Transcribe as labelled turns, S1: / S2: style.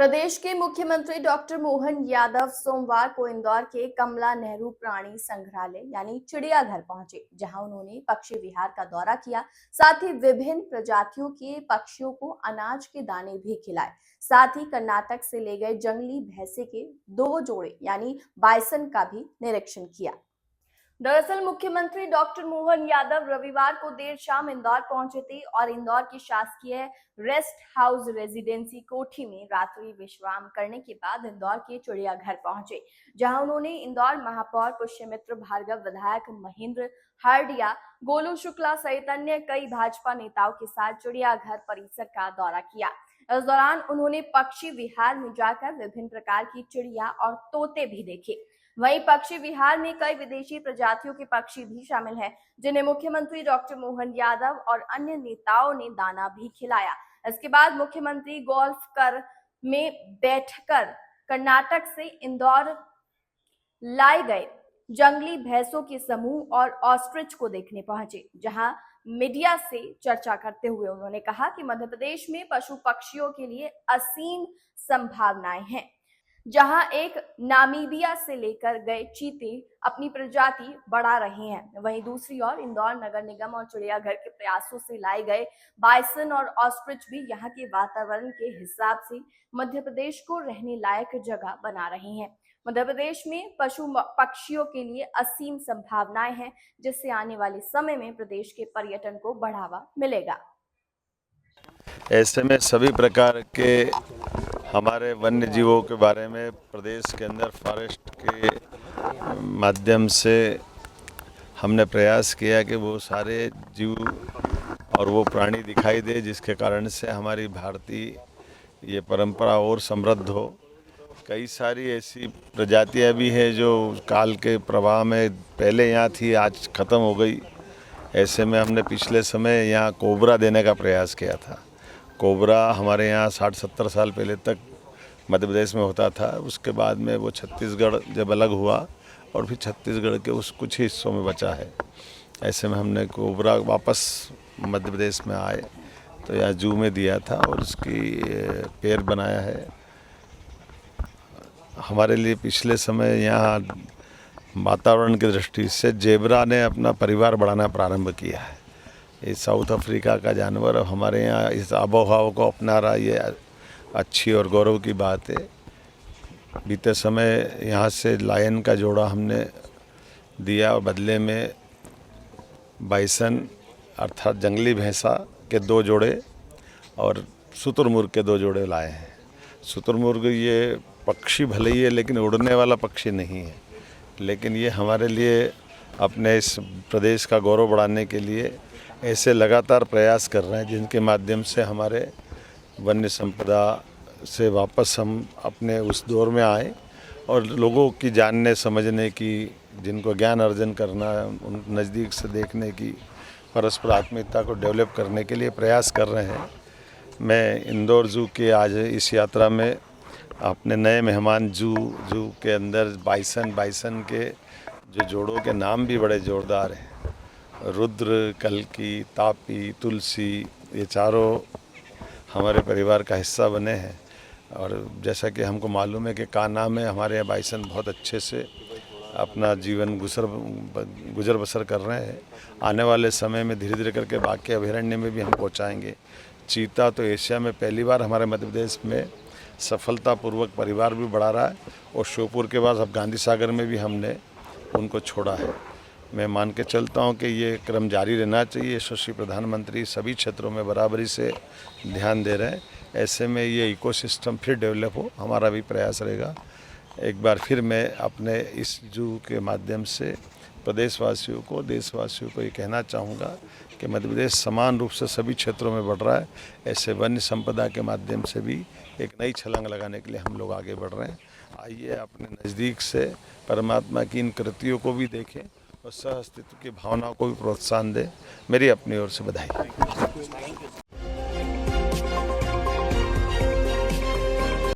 S1: प्रदेश के मुख्यमंत्री डॉक्टर मोहन यादव सोमवार को इंदौर के कमला नेहरू प्राणी संग्रहालय यानी चिड़ियाघर पहुंचे, जहां उन्होंने पक्षी विहार का दौरा किया। साथ ही विभिन्न प्रजातियों के पक्षियों को अनाज के दाने भी खिलाए। साथ ही कर्नाटक से ले गए जंगली भैंसे के 2 जोड़े यानी बाइसन का भी निरीक्षण किया। दरअसल मुख्यमंत्री डॉक्टर मोहन यादव रविवार को देर शाम इंदौर पहुंचे थे और इंदौर की शासकीय रेस्ट हाउस रेजिडेंसी कोठी में रात्रि विश्राम करने के बाद इंदौर के चिड़ियाघर पहुंचे, जहां उन्होंने इंदौर महापौर पुष्यमित्र भार्गव, विधायक महेंद्र हरडिया, गोलू शुक्ला सहित अन्य कई भाजपा नेताओं के साथ चिड़ियाघर परिसर का दौरा किया। इस दौरान उन्होंने पक्षी विहार में जाकर विभिन्न प्रकार की चिड़िया और तोते भी देखे। वहीं पक्षी विहार में कई विदेशी प्रजातियों के पक्षी भी शामिल हैं, जिन्हें मुख्यमंत्री डॉक्टर मोहन यादव और अन्य नेताओं ने दाना भी खिलाया। इसके बाद मुख्यमंत्री गोल्फ कर में बैठकर कर्नाटक से इंदौर लाए गए जंगली भैंसों के समूह और ऑस्ट्रिच को देखने पहुंचे, जहां मीडिया से चर्चा करते हुए उन्होंने कहा कि मध्य प्रदेश में पशु पक्षियों के लिए असीम संभावनाएं हैं। जहां एक नामीबिया से लेकर गए चीते अपनी प्रजाति बढ़ा रहे हैं, वहीं दूसरी ओर इंदौर नगर निगम और चिड़ियाघर के प्रयासों से लाए गए बाइसन और ऑस्ट्रिच भी यहां के वातावरण के हिसाब से मध्य प्रदेश को रहने लायक जगह बना रहे हैं। मध्य प्रदेश में पशु पक्षियों के लिए असीम संभावनाएं हैं, जिससे आने वाले समय में प्रदेश के पर्यटन को बढ़ावा मिलेगा।
S2: ऐसे में सभी प्रकार के हमारे वन्य जीवों के बारे में प्रदेश के अंदर फॉरेस्ट के माध्यम से हमने प्रयास किया कि वो सारे जीव और वो प्राणी दिखाई दे, जिसके कारण से हमारी भारतीय ये परंपरा और समृद्ध हो। कई सारी ऐसी प्रजातियां भी हैं जो काल के प्रवाह में पहले यहाँ थी, आज ख़त्म हो गई। ऐसे में हमने पिछले समय यहाँ कोबरा देने का प्रयास किया था। कोबरा हमारे यहाँ 60-70 साल पहले तक मध्य प्रदेश में होता था। उसके बाद में वो छत्तीसगढ़ जब अलग हुआ और फिर छत्तीसगढ़ के उस कुछ ही हिस्सों में बचा है। ऐसे में हमने कोबरा वापस मध्य प्रदेश में आए तो यहाँ जू में दिया था और उसकी पेड़ बनाया है। हमारे लिए पिछले समय यहाँ वातावरण की दृष्टि से जेबरा ने अपना परिवार बढ़ाना प्रारंभ किया है। ये साउथ अफ्रीका का जानवर हमारे यहाँ इस आबोहवा को अपना रहा, ये अच्छी और गौरव की बात है। बीते समय यहाँ से लायन का जोड़ा हमने दिया और बदले में बाइसन अर्थात जंगली भैंसा के 2 जोड़े और शुतुरमुर्ग के 2 जोड़े लाए हैं। शुतुरमुर्ग ये पक्षी भले ही है लेकिन उड़ने वाला पक्षी नहीं है, लेकिन ये हमारे लिए अपने इस प्रदेश का गौरव बढ़ाने के लिए ऐसे लगातार प्रयास कर रहे हैं, जिनके माध्यम से हमारे वन्य संपदा से वापस हम अपने उस दौर में आए और लोगों की जानने समझने की, जिनको ज्ञान अर्जन करना, उन नज़दीक से देखने की, परस्पर आत्मीयता को डेवलप करने के लिए प्रयास कर रहे हैं। मैं इंदौर जू के आज इस यात्रा में अपने नए मेहमान जू के अंदर बाइसन के जो जोड़ों के नाम भी बड़े जोरदार हैं, रुद्र, कल्की, तापी, तुलसी, ये चारों हमारे परिवार का हिस्सा बने हैं। और जैसा कि हमको मालूम है कि कान्हा में हमारे यहाँ बाइसन बहुत अच्छे से अपना जीवन गुजर बसर कर रहे हैं। आने वाले समय में धीरे धीरे करके बाकी अभयारण्य में भी हम पहुँचाएँगे। चीता तो एशिया में पहली बार हमारे मध्य प्रदेश में सफलतापूर्वक परिवार भी बढ़ा रहा है और श्योपुर के बाद अब गांधी सागर में भी हमने उनको छोड़ा है। मैं मान के चलता हूं कि ये क्रम जारी रहना चाहिए। यशस्वी प्रधानमंत्री सभी क्षेत्रों में बराबरी से ध्यान दे रहे हैं। ऐसे में ये इकोसिस्टम फिर डेवलप हो, हमारा भी प्रयास रहेगा। एक बार फिर मैं अपने इस जू के माध्यम से प्रदेशवासियों को, देशवासियों को ये कहना चाहूँगा कि मध्य प्रदेश समान रूप से सभी क्षेत्रों में बढ़ रहा है। ऐसे वन्य संपदा के माध्यम से भी एक नई छलांग लगाने के लिए हम लोग आगे बढ़ रहे हैं। आइए अपने नज़दीक से परमात्मा की इन कृतियों को भी देखें और सह अस्तित्व की भावना को भी प्रोत्साहन दें। मेरी अपनी ओर से बधाई।